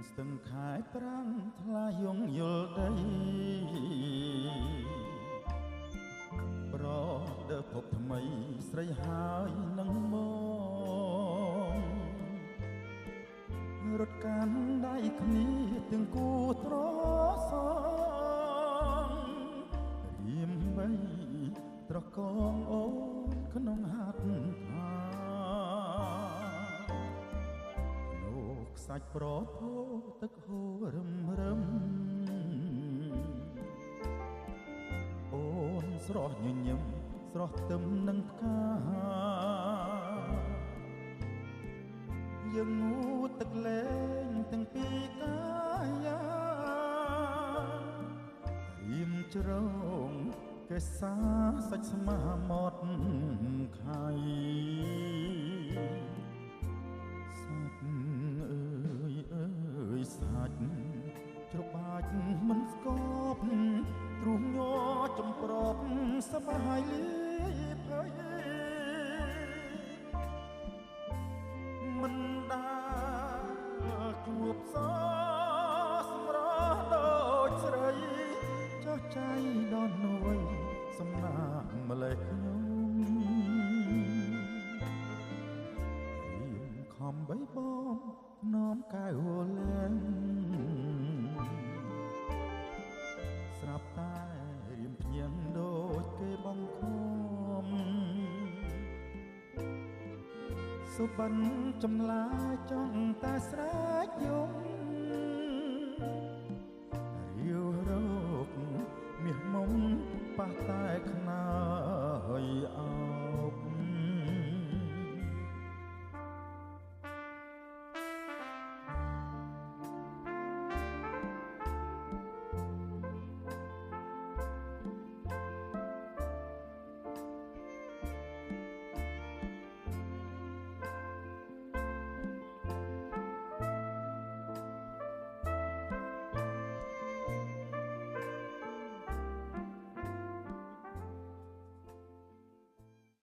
ស្ទឹងខែប្រាំងថ្លាយងយល់ដីប្រដើភពថ្មីស្រីហើយនឹងមករត់កាន់ដៃគ្នាទាំងគូត្រសងរៀមបីត្រកងអូនក្នុងហាត់ថាលោកសាច់ប្រផោទឹកហូររឹមរឹមអូនស្រស់ញញឹមស្រស់ទឹមនឹងផ្កាយើងងូតទឹកលេងទាំងពីរកាយារៀមជ្រងកេសាសាច់ស្មាមាត់ខៃសាច់អើយសាច់ច្របាច់មិនស្គប់ទ្រុះញ័រចំប្រប់សបាយលីភ័យមិនដាល់ជួបសសម្រស់ដូចស្រីចោះចៃដល់នួយសំណាកម្លេះខ្ញុំរៀមខំបីបងនាំកែវលែងស្រាប់តែរៀមភ្ញៀងដូចគេបងខំសុបិនចម្លាចង់តែស្រែកយំ